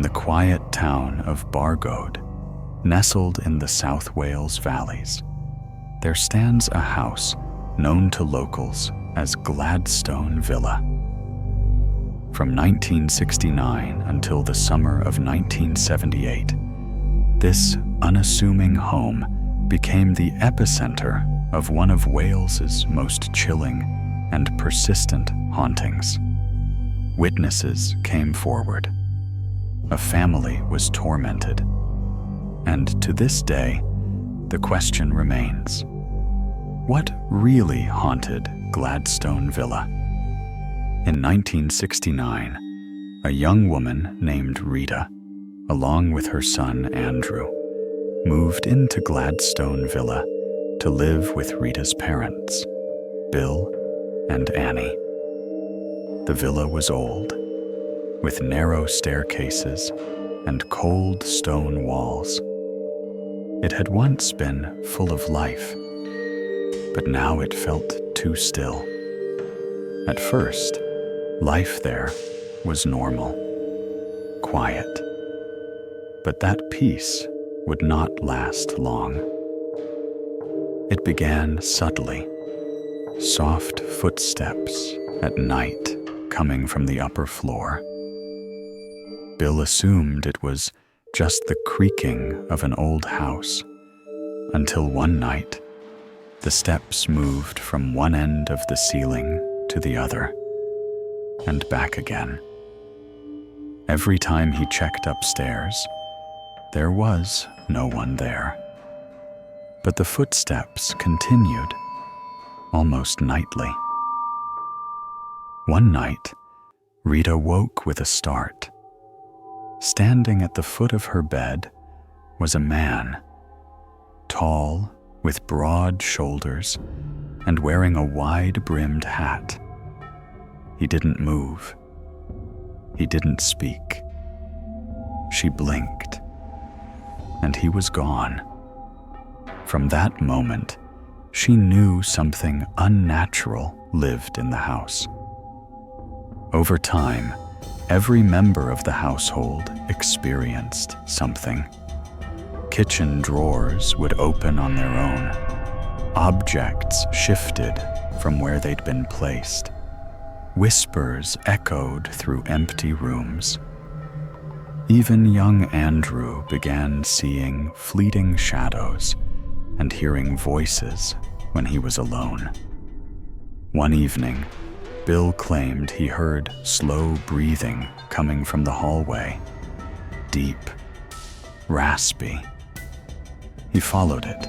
in the quiet town of Bargoed, nestled in the South Wales valleys, there stands a house known to locals as Gladstone Villa. From 1969 until the summer of 1978, this unassuming home became the epicenter of one of Wales's most chilling and persistent hauntings. Witnesses came forward. A family was tormented. And to this day, the question remains: what really haunted Gladstone Villa? In 1969, a young woman named Rita, along with her son Andrew, moved into Gladstone Villa to live with Rita's parents, Bill and Annie. The villa was old, with narrow staircases and cold stone walls. It had once been full of life, but now it felt too still. At first, life there was normal, quiet. But that peace would not last long. It began subtly, soft footsteps at night coming from the upper floor. Bill assumed it was just the creaking of an old house, until one night, the steps moved from one end of the ceiling to the other, and back again. Every time he checked upstairs, there was no one there. But the footsteps continued, almost nightly. One night, Rita woke with a start. Standing at the foot of her bed was a man, tall, with broad shoulders, and wearing a wide-brimmed hat. He didn't move. He didn't speak. She blinked, and he was gone. From that moment, she knew something unnatural lived in the house. Over time, every member of the household experienced something. Kitchen drawers would open on their own. Objects shifted from where they'd been placed. Whispers echoed through empty rooms. Even young Andrew began seeing fleeting shadows and hearing voices when he was alone. One evening, Bill claimed he heard slow breathing coming from the hallway, deep, raspy. He followed it,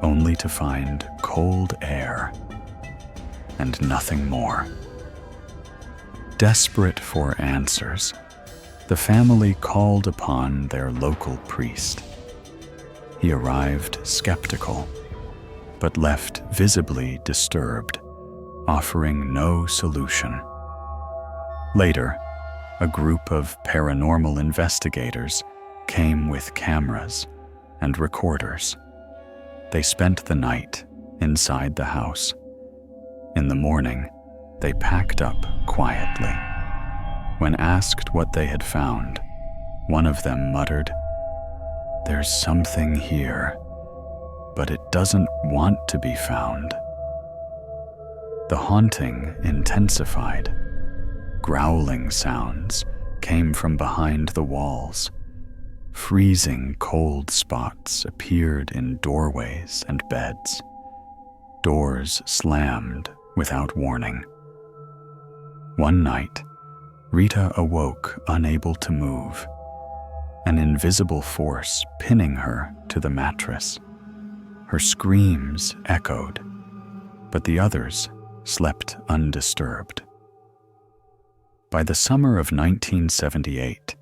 only to find cold air and nothing more. Desperate for answers, the family called upon their local priest. He arrived skeptical, but left visibly disturbed, offering no solution. Later, a group of paranormal investigators came with cameras and recorders. They spent the night inside the house. In the morning, they packed up quietly. When asked what they had found, one of them muttered, "There's something here, but it doesn't want to be found." The haunting intensified. Growling sounds came from behind the walls. Freezing cold spots appeared in doorways and beds. Doors slammed without warning. One night, Rita awoke unable to move, an invisible force pinning her to the mattress. Her screams echoed, but the others slept undisturbed. By the summer of 1978,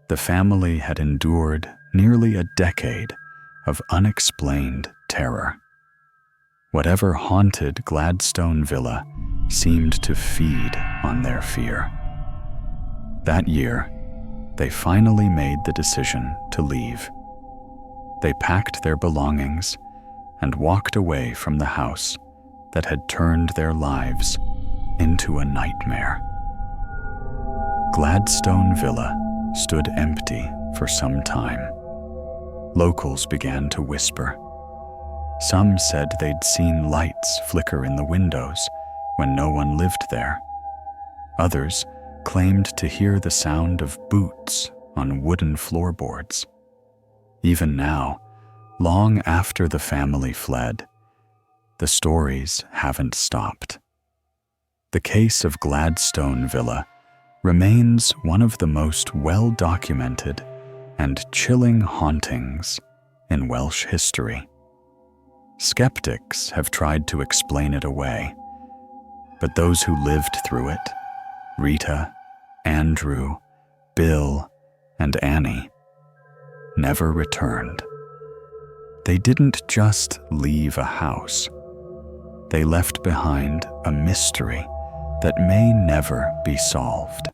the family had endured nearly a decade of unexplained terror. Whatever haunted Gladstone Villa seemed to feed on their fear. That year, they finally made the decision to leave. They packed their belongings and walked away from the house that had turned their lives into a nightmare. Gladstone Villa stood empty for some time. Locals began to whisper. Some said they'd seen lights flicker in the windows when no one lived there. Others claimed to hear the sound of boots on wooden floorboards. Even now, long after the family fled, the stories haven't stopped. The case of Gladstone Villa remains one of the most well-documented and chilling hauntings in Welsh history. Skeptics have tried to explain it away, but those who lived through it, Rita, Andrew, Bill, and Annie, never returned. They didn't just leave a house. They left behind a mystery that may never be solved.